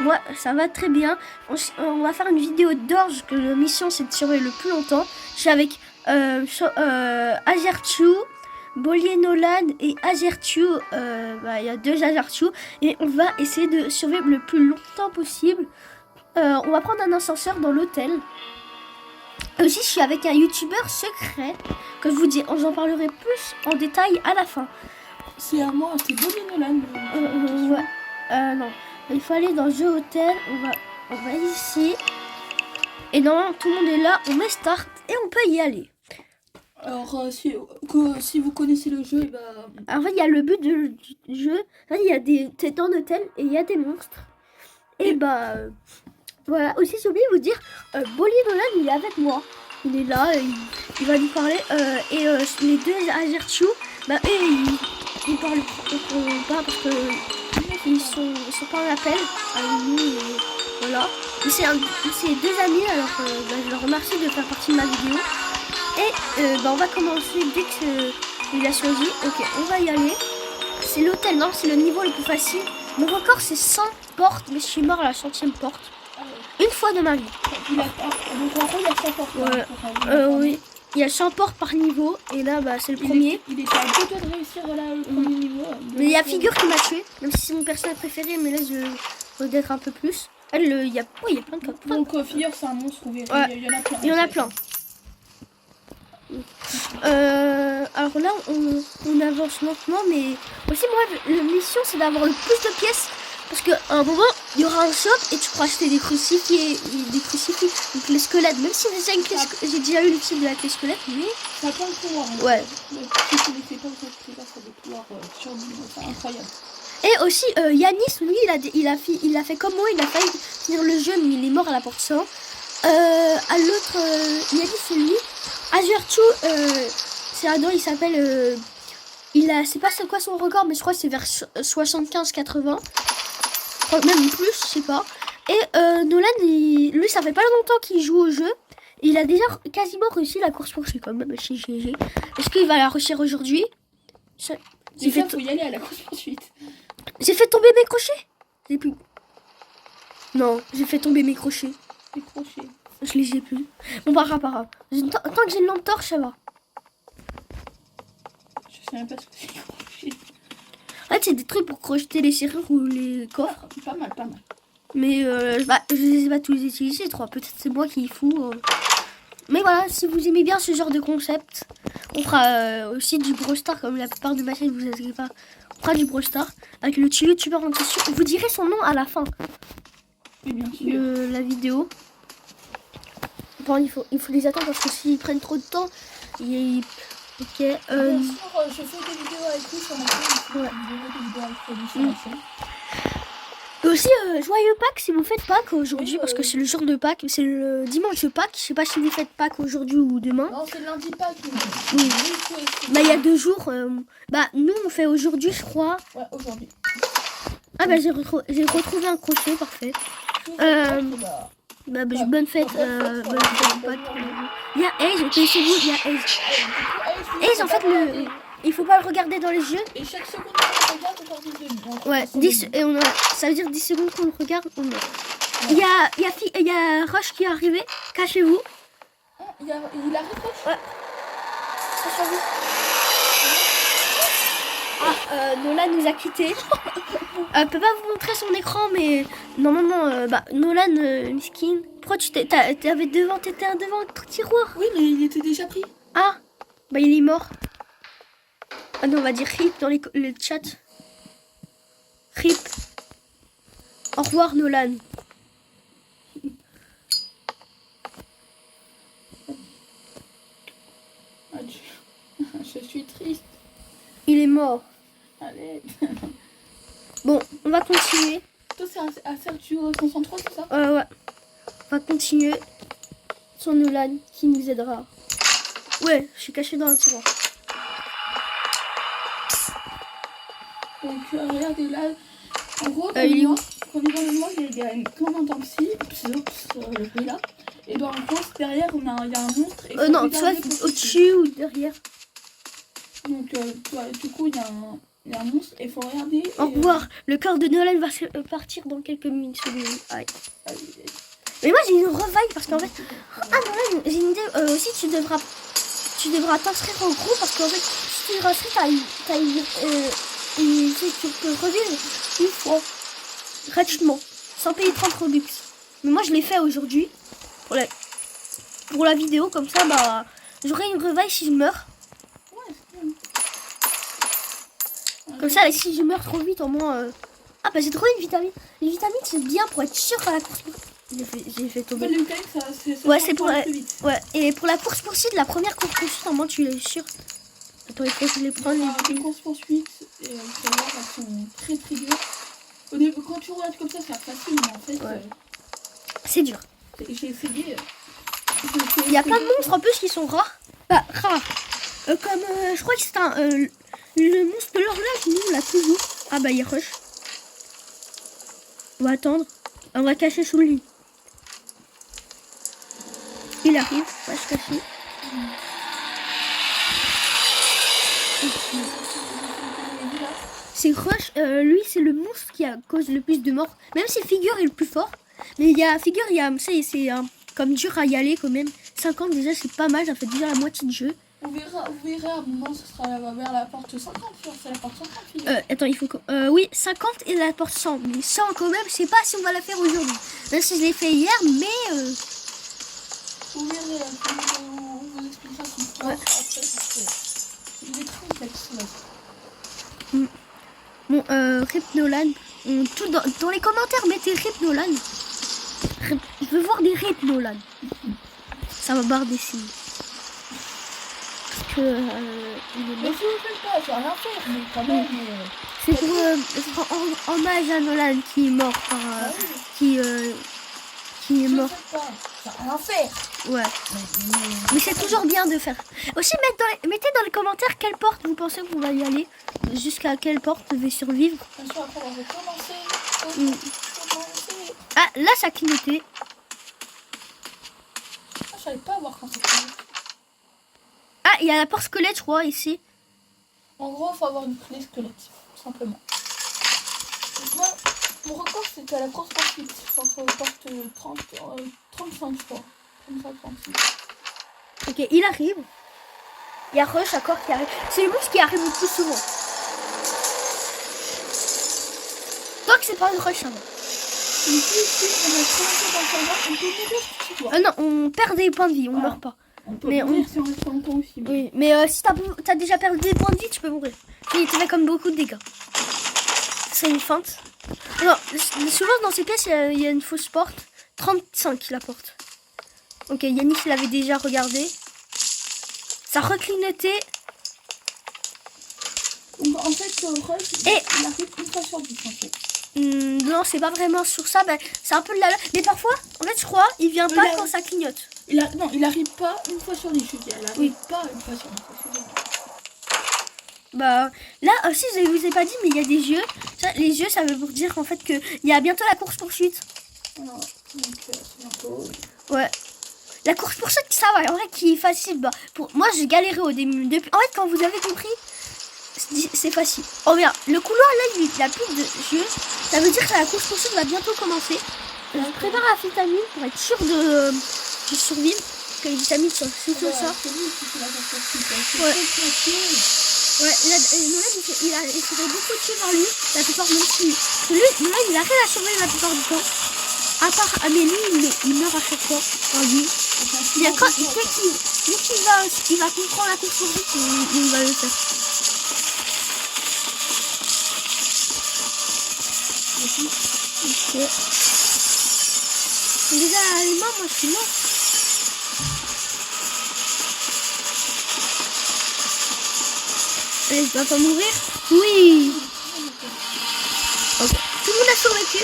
Moi, ça va très bien. On va faire une vidéo d'orge que la mission c'est de surveiller le plus longtemps. Je suis avec Azertu, Bollier Nolan et Azertu. Il y a deux Azertu. Et on va essayer de survivre le plus longtemps possible. On va prendre un ascenseur dans l'hôtel. Aussi, je suis avec un youtubeur secret que je vous dis, j'en parlerai plus en détail à la fin. C'est à moi, c'est Bollier Nolan. Ouais. Non. Il faut aller dans le jeu hôtel. On va ici. Et normalement, tout le monde est là. On met start et on peut y aller. Alors, si vous connaissez le jeu, En fait, il y a le but du jeu. En fait, il y a t'es dans l'hôtel et il y a des monstres. Et voilà. Aussi, j'ai oublié de vous dire, Bollier Nolan, il est avec moi. Il est là. Il va nous parler. Les deux Azertu, ils parlent pas parce que ils sont pas en appel avec nous. Et voilà. C'est deux amis, alors je leur remercie de faire partie de ma vidéo. Et on va commencer dès qu'il a choisi. Ok, on va y aller. C'est l'hôtel, non? C'est le niveau le plus facile. Mon record, c'est 100 portes, mais je suis mort à la 100e porte. Une fois de ma vie. Donc en gros, il y a 100 portes. Ouais. Oui. Il y a 100 portes par niveau. Et là, c'est le premier. Il était à 2 doigts de réussir le premier niveau. Mais il y a Figure qui m'a tué. Même si c'est mon personnage préféré, mais là, je veux d'être un peu plus. Il y a plein de codes. Donc Figure, c'est un monstre, vous verrez. Ouais. Il y en a plein. Il y en a plein. Alors là, on avance lentement, mais aussi moi, la mission, c'est d'avoir le plus de pièces. Parce qu'à un moment, il y aura un shop et tu pourras acheter des crucifix, donc les squelettes. Même si j'ai déjà eu le type de la clé squelette, mais ça a plein de pouvoirs. Hein. Ouais. Si vous ne connaissez pas, vous avez des pouvoirs surhumains, c'est incroyable. Et aussi, Yanis, lui, il a fait comme moi, il a failli finir le jeu, mais il est mort à la porte 100. À l'autre, Yanis, c'est lui. Azertu, c'est un nom, il s'appelle... c'est pas quoi son record, mais je crois que c'est vers 75-80. Même plus, je sais pas. Et Nolan, lui, ça fait pas longtemps qu'il joue au jeu. Il a déjà quasiment réussi la course poursuite quand même chez GG. Est-ce qu'il va la réussir aujourd'hui? Déjà, faut y aller à la course poursuite. J'ai fait tomber mes crochets. J'ai plus. Non, j'ai fait tomber mes crochets. Les crochets. Je les ai plus. Bon, pas grave. Tant que j'ai une lampe torche, ça va. Je sais même pas ce que c'est les crochets. En fait, c'est des trucs pour crocheter les serrures ou les coffres. Pas mal. Mais je les ai pas tous utilisés, trois. Peut-être c'est moi qui fous. Mais voilà, si vous aimez bien ce genre de concept, on fera aussi du Brawl Stars comme la plupart de ma chaîne, vous inquiétez pas. On fera du Brawl Stars avec le youtubeur en question. Vous direz son nom à la fin de la vidéo. Bon, il faut les attendre parce que s'ils prennent trop de temps, Ok. Bien sûr, je fais des vidéos avec lui sur ma chaîne. Ouais. Des vidéos avec lui sur ma chaîne. Et aussi, joyeux Pâques si vous faites Pâques aujourd'hui, parce que c'est le jour de Pâques, c'est le dimanche de Pâques. Je sais pas si vous faites Pâques aujourd'hui ou demain. Non, c'est lundi Pâques. Oui. Il y a 2 jours. Nous, on fait aujourd'hui, je crois. Ouais, aujourd'hui. Ah j'ai retrouvé un crochet, parfait. Bonne fête, bonne fête Pâques. Il y a Ace, connaissez-vous, il y a Ace. Ace, en fait, il faut pas le regarder dans les yeux. Et chaque seconde qu'on regarde, on perd 10 secondes. Ouais, 10, et ça veut dire 10 secondes qu'on le regarde, on meurt. Il y a Rush qui est arrivé, cachez-vous. Il arrive Rush? Ouais. C'est sur vous. Nolan nous a quittés. Peut pas vous montrer son écran, mais normalement, Nolan, miskin. Pourquoi t'étais devant le tiroir? Oui, mais il était déjà pris. Ah, il est mort. Ah non, on va dire RIP dans le chat. RIP. Au revoir, Nolan. Je suis triste. Il est mort. Allez. Bon, on va continuer. Toi, c'est à Sergio 503, c'est ça? Ouais. On va continuer sur Nolan qui nous aidera. Ouais, je suis caché dans le tiroir. Donc, regardez là. En gros, il est où? quand on est dans le monde, il y a comme un temps psy. Le bruit là. Et ben, en gros, derrière, il y a un monstre. Non, soit au-dessus ou derrière. Donc, du coup, il y a Il y a un monstre et il faut regarder. Au revoir. Le corps de Nolan va partir dans quelques minutes. Aïe. Et, Mais moi j'ai une revaille parce qu'en fait. Ah Nolan, j'ai une idée. Aussi tu devras t'inscrire en groupe parce qu'en fait si tu t'inscris tu peux revivre une fois. Gratuitement. Sans payer 30 Robux. Mais moi je l'ai fait aujourd'hui. Pour la vidéo, comme ça bah j'aurai une revaille si je meurs. ouais, c'est bien. Comme ça, si je meurs trop vite, au moins. Ah, bah j'ai trouvé une vitamine. Les vitamines, c'est bien pour être sûr à la course. J'ai fait tomber. Le time, ça Ouais, c'est pour aller la... plus vite. Ouais, et pour la course poursuite, la première course poursuite, au moins tu es sûr. Attends, il faut que je les prenne. Les courses poursuites, elles sont très très dures. Au début, quand tu regardes comme ça, c'est facile, mais en fait, Ouais. C'est dur. j'ai essayé. Il y a plein de monstres en plus qui sont rares. Bah, rares. Comme, je crois que c'est le monstre de l'horloge, nous, on l'a toujours. Ah bah, il rush. On va attendre. On va cacher sous le lit. Il arrive. On va se cacher. C'est Rush, lui c'est le monstre qui a cause le plus de morts. Même si Figure est le plus fort. Mais il y a Figure, il y a c'est comme dur à y aller quand même. 50 déjà c'est pas mal, ça fait déjà la moitié de jeu. Vous verrez à un moment, ce sera vers la porte 50, c'est la porte 50. Attends, il faut que... oui, 50 et la porte 100. Mais 100 quand même, je sais pas si on va la faire aujourd'hui. Même si je l'ai fait hier, mais... Vous verrez, on vous expliquera son plan après, parce que il est très complexe. Bon, Rip Nolan. Dans les commentaires, mettez Rip Nolan. Je veux voir des Rip Nolan. Ça va barre des signes. Parce que... il est Mais mort. si vous faites pas, ça va rien faire, mais quand même... C'est pour en hommage à Nolan qui est mort par... qui est mort. Ça va rien faire. Ouais. Mais c'est toujours bien de faire. Aussi, mettez dans les commentaires quelle porte vous pensez qu'on va y aller. Jusqu'à quelle porte vous devez survivre. Bien sûr, après, on va commencer. Ah, là, ça clignotait. Je savais pas voir quand c'était. Ah, il y a la porte squelette, je crois, ici. En gros, il faut avoir une clé squelette, tout simplement. Donc moi, mon record, c'était à la course poursuite. Entre porte 35, je crois. 35-36. Ok, il arrive. Il y a Rush encore qui arrive. C'est le monstre qui arrive le plus souvent. Donc c'est pas une Rush avant. Ici, on a 35 dans le serveur, on peut mourir si tu dois. Non, on perd des points de vie, on meurt pas. On peut Mais mourir si on reste longtemps aussi. Oui, mais si t'as déjà perdu des points de vie, tu peux mourir. Il te fait comme beaucoup de dégâts. C'est une feinte. Non, souvent dans ces pièces, il y a une fausse porte. 35 la porte. Ok, Yannick il l'avait déjà regardé. Ça reclignotait. Donc en fait, Rush, il arrive une fois sur 10 en fait. Non, c'est pas vraiment sur ça. Ben, c'est un peu de la... Mais parfois, en fait, je crois, il vient pas quand ça clignote. Non, il arrive pas une fois sur 10, je veux dire. Il arrive pas une fois sur 10. Bah, là aussi, je vous ai pas dit, mais il y a des jeux. Ça, les jeux, ça veut dire en fait qu'il y a bientôt la course poursuite. Voilà, donc c'est bientôt. Ouais. La course poursuite, ça va. En vrai, qui est facile. Bah, moi, j'ai galéré au début. En fait, quand vous avez compris, c'est facile. Oh, bien, le couloir là, il a plus de jeu. Ça veut dire que la course poursuite va bientôt commencer. Je prépare la vitamine pour être sûr de survivre. Que les vitamines sont tout ça. Ouais. Ouais, il a essayé beaucoup de tuer par lui, la plupart même si lui, là, il arrive à survivre la plupart du temps. À part Amélie, il meurt à chaque fois par lui. Il va comprendre la course poursuite, il va le faire. Ok. Déjà, les mains, moi je suis mort. Allez, je dois pas mourir. Oui. Ok. Tout le monde a survécu.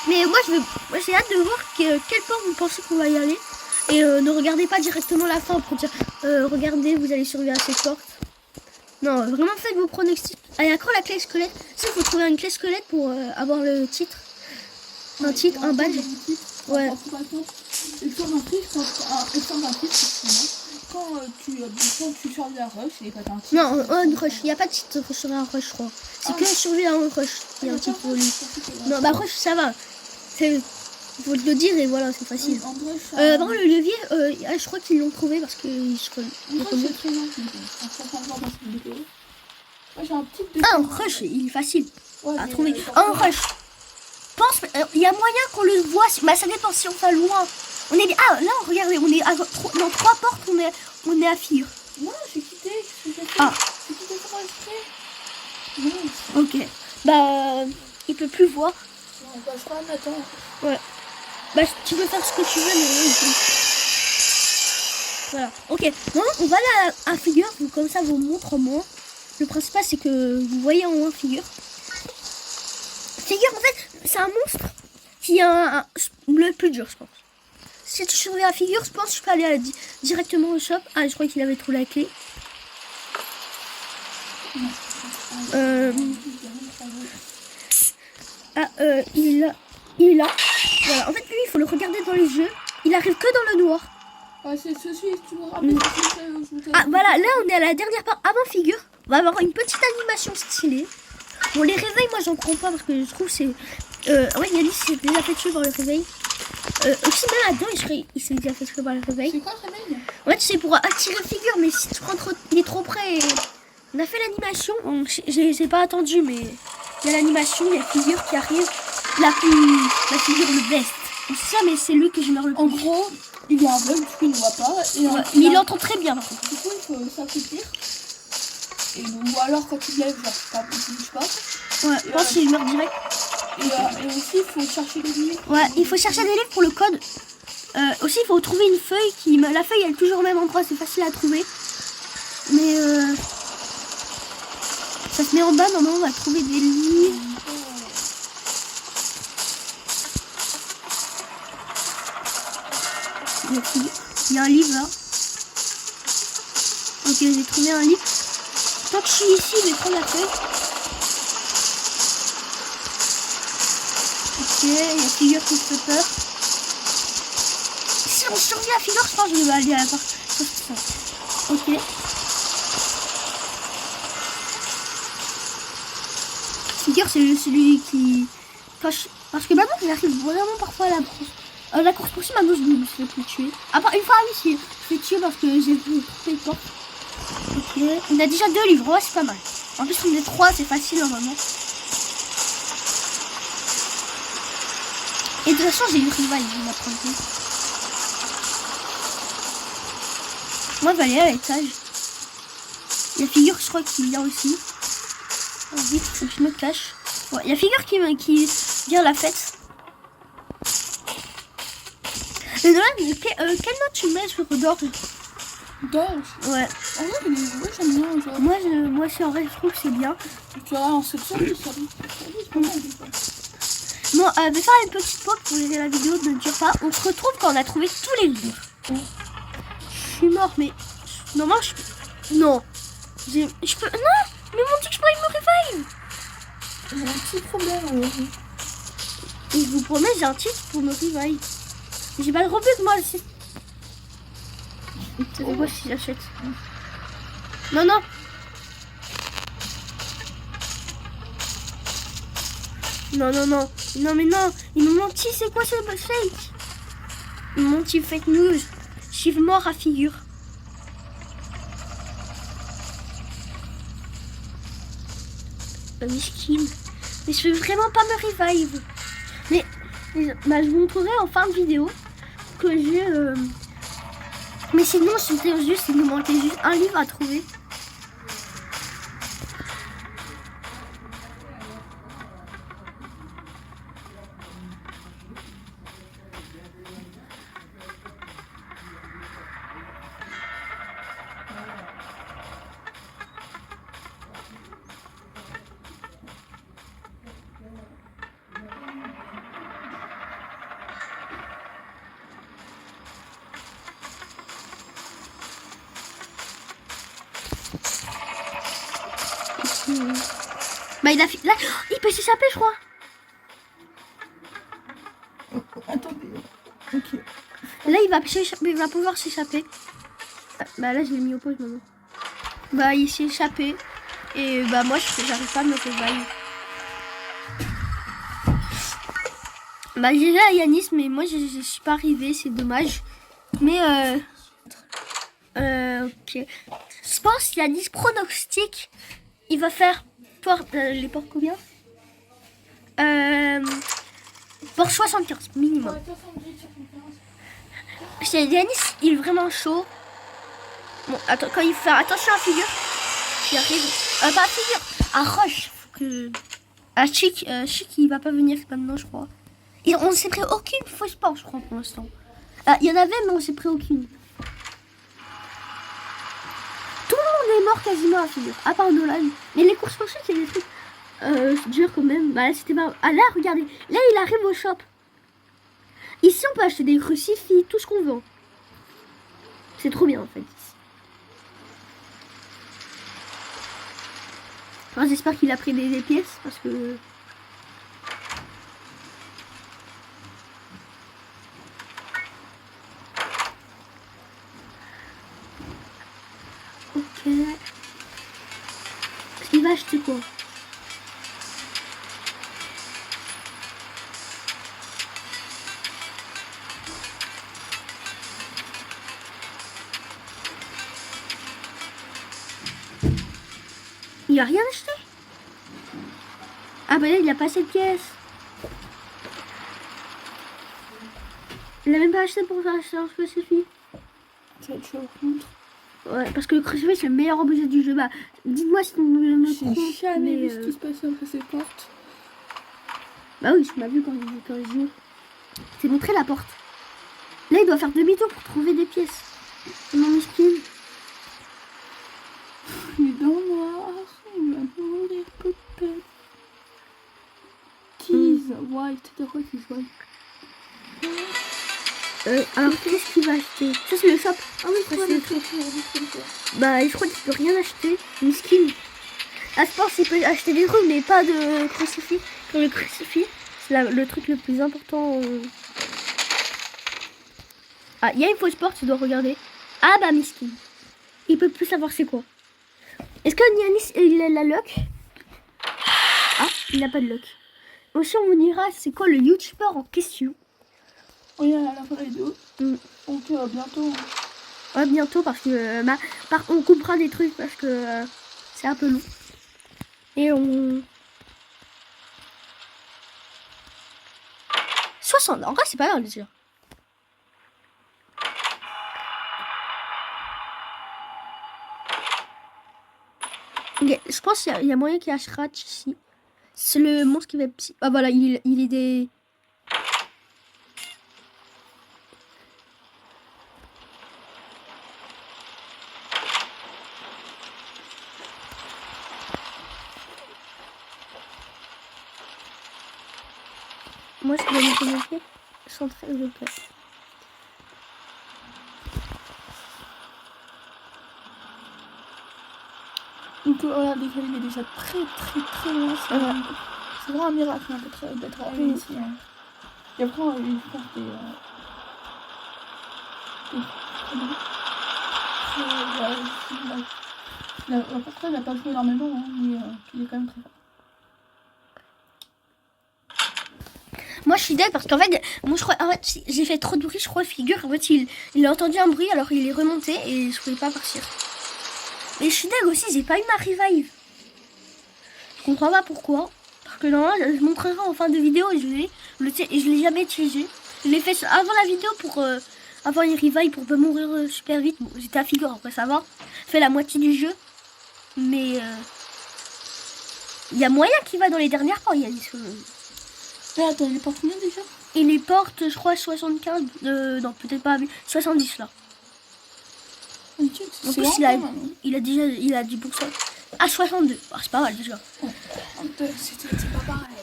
Mais moi j'ai hâte de voir quelle porte vous pensez qu'on va y aller. Et ne regardez pas directement la fin pour dire regardez, vous allez survivre à cette porte. Non, vraiment faites vos pronostics. Ah, il y a encore la clé squelette. Ça, il faut trouver une clé squelette pour avoir le titre. Un titre, un badge. Ouais. quand tu sors de la rush, il est pas un titre. Non, un rush. Il n'y a pas de titre sur un rush, je crois. C'est que survie à un rush. Il y a un titre pour lui. Non, bah rush, ça va. Faut te le dire et voilà, c'est facile. En vrai, Par contre, le levier, je crois qu'ils l'ont trouvé parce que je crois. c'est très bien. Moi, j'ai un petit de... Un rush, il est facile Ouais, à mais, trouver. Un rush. Pense, il y a moyen qu'on le voit. Bah, ça dépend si on va loin. On est ah là, regardez, on est dans 3 portes, on est à figure. Non, j'ai quitté. J'ai quitté sans exprès. Non. Ok. Bah, il peut plus voir. On passera, attends. Ouais. Bah, tu peux faire ce que tu veux, mais voilà. Ok. Non, on va là à figure, comme ça vous montre moins. Le principal, c'est que vous voyez en moins figure. Figure, en fait, c'est un monstre qui a le plus dur, je pense. Si tu surveilles la figure, je pense que je peux aller directement au shop. Ah, je crois qu'il avait trouvé la clé. Il est là. Voilà. En fait, lui, il faut le regarder dans les yeux. Il arrive que dans le noir. Ouais, c'est ceci, tu me rappelles. Ah, voilà. Là, on est à la dernière part avant figure. On va avoir une petite animation stylée. Bon, les réveils, moi, j'en prends pas parce que je trouve que c'est... ouais, Yannis s'est déjà fait tuer par le réveil. Aussi, même là-dedans, il s'est déjà fait tuer par le réveil. C'est quoi le réveil? Ouais, tu sais, pour attirer figure, mais si tu prends trop... Il est trop près. On a fait l'animation. J'ai pas attendu, mais... Il y a l'animation, il y a figure qui arrive. La figure le best. C'est ça, mais c'est lui que je meurs le plus. En gros, il y a un bug, du coup, il ne voit pas. Et ouais, mais il entend très bien. Du coup, il faut s'accouplir. Et ou alors, quand il lève, genre, il bouge pas. Ouais, je pense qu'il meurt direct. Et aussi, il faut chercher des livres. Ouais, il faut chercher des livres pour le code. Aussi, il faut trouver une feuille qui... La feuille, elle est toujours au même endroit, c'est facile à trouver. Mais ça se met en bas, normalement, on va trouver des livres. Il y a un livre là. Ok, j'ai trouvé un livre. Tant que je suis ici, je vais prendre la feuille. Ok, il y a figure qui se fait peur. Si on survit à figure, je pense que je vais aller à la part. Ok. Figure, c'est celui qui... Parce que maintenant, j'arrive vraiment parfois à la course. La course poursuite, maintenant, je me suis fait tuer. À part une fois, oui, je fait tuer parce que j'ai vu toutes les portes. Ok. On a déjà 2 livres, ouais, c'est pas mal. En plus, on est 3, c'est facile normalement. Et de toute façon, j'ai eu rival, je vais m'apprendre. Moi, je vais aller à l'étage. Il y a figure, je crois qu'il vient aussi. Oh, vite, faut que je me cache. Ouais, il y a figure qui vient à la fête. Mais Nolan, quelle note tu mets sur Dorge? Dorge? Ouais. En vrai, ouais, j'aime bien. Genre. Moi, c'est en vrai, je trouve que c'est bien. Tu vois, en section, c'est pas mal. Bon, je vais faire une petite pause pour laisser la vidéo, ne dure pas. On se retrouve quand on a trouvé tous les livres. Je suis mort, mais... Normalement, non. Je peux... Non. Mais mon Dieu, je pourrais me réveiller. J'ai un petit problème aujourd'hui. Et je vous promets, j'ai un titre pour me réveiller. J'ai pas de rebut, moi, aussi. C'est quoi si j'achète? Non, non. Non, non, non. Non, mais non. Il m'a menti, c'est quoi ce fake? Il m'a menti, fake news. Je suis mort à figure. Miskin. Mais je veux vraiment pas me revive. Mais bah, je vous montrerai en fin de vidéo que j'ai... Mais sinon, c'était juste, il nous manquait juste un livre à trouver. Bah il a fait... Là, il peut s'échapper, je crois. Attendez. Ok. Là, il va pouvoir s'échapper. Bah là, je l'ai mis au pause maintenant. Bah, il s'est échappé. Et bah, moi, j'arrive pas à me revive. Bah, j'ai là Yanis, mais moi, je suis pas arrivée. C'est dommage. Mais, ok. Je pense Yanis pronostic. Il va faire les ports combien Pour 75 minimum. C'est Yanis, il est vraiment chaud. Bon, attends, quand il fait attention à figure, il arrive. Pas à figure, à Roche. À Chic, il va pas venir maintenant, je crois. Et on s'est pris aucune fausse sport, je crois, pour l'instant. Il y en avait, mais on s'est pris aucune. Tout le monde est mort quasiment à figure, à part Nolan. Mais les courses poursuites, c'est des trucs durs quand même. Bah là, c'était pas. Ah là, regardez, là, il arrive au shop. Ici, on peut acheter des crucifix, tout ce qu'on veut. C'est trop bien en fait. Enfin, j'espère qu'il a pris des pièces parce que. Ok. Il va acheter quoi? Il a rien acheté? Ah bah là il a pas cette pièce. Il a même pas acheté pour faire acheter un crucifix. Ça va être chaud par contre. Ouais, parce que le crucifix c'est le meilleur objet du jeu. Bah, dites-moi si vous me trompez. J'ai jamais vu ce qui se passait après ces portes. Bah oui, tu m'as vu quand je jouais. Je t'ai montré la porte. Là il doit faire demi-tour pour trouver des pièces. Mon miskin. Il est dans le noir. Il va mourir peut-être. Tease white. De quoi tease white? Alors qu'est-ce qu'il va acheter? Ça c'est le shop. Ah oui, ça c'est le truc. Bah je crois qu'il peut rien acheter. Miskin. Ah, je pense qu'il peut acheter des trucs mais pas de crucifix. Pour le crucifix, c'est le truc le plus important. Ah, il y a une fausse porte, tu dois regarder. Ah bah Miskin. Il peut plus savoir c'est quoi. Est-ce que Yanis il a la lock? Ah, il n'a pas de lock. Aussi on dira c'est quoi le youtubeur en question. Oui, à la fin de la vidéo. Donc bientôt. Ouais, bientôt parce que on coupera des trucs parce que c'est un peu long. Et on... 60, en vrai c'est pas grave déjà. Okay, je pense qu'il y a moyen qu'il y a Scratch ici. C'est le monstre qui va être psy. Ah voilà, il est des... Moi je vais me connecter sans très européen. Donc regardez, il est déjà très loin. C'est vraiment un miracle d'être arrivé ici. Hein. Il y a vraiment une part la portrait n'a pas joué énormément, hein, mais il est quand même très fort. Moi je suis dead parce qu'en fait, moi je crois, en fait j'ai fait trop de bruit, je crois figure. En fait il a entendu un bruit alors il est remonté et je pouvais pas partir. Mais je suis dead aussi, j'ai pas eu ma revive. Je comprends pas pourquoi. Parce que normalement je montrerai en fin de vidéo et je l'ai jamais utilisé. Je l'ai fait avant la vidéo pour avoir une revive pour pas mourir super vite. Bon, j'étais à figure après ça va. Fait la moitié du jeu. Mais il y a moyen qu'il va dans les dernières portes. Il y a Mais attends, il est porte combien déjà? Et les portes, je crois 75. Non, peut-être pas 70 là. En plus, il a déjà 10%. Ah, 62. Ah, c'est pas mal déjà. C'est pas pareil.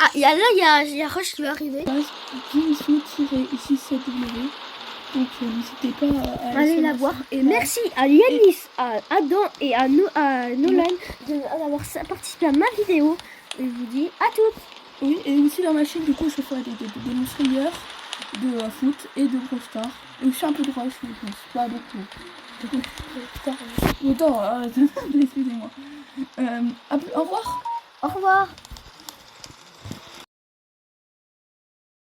Ah, là, il y a Rush qui va arriver. Ici 7W. Donc n'hésitez pas à aller la voir. Et merci à Yanis, à Adam et à Nolan d'avoir participé à ma vidéo. Et je vous dis à toutes. Oui, et aussi dans ma chaîne, du coup, je ferai des monstres. de foot et de Brawl Stars. Et aussi un peu de Rush, mais je pense pas beaucoup. Autant, excusez-moi. Au revoir. Au revoir.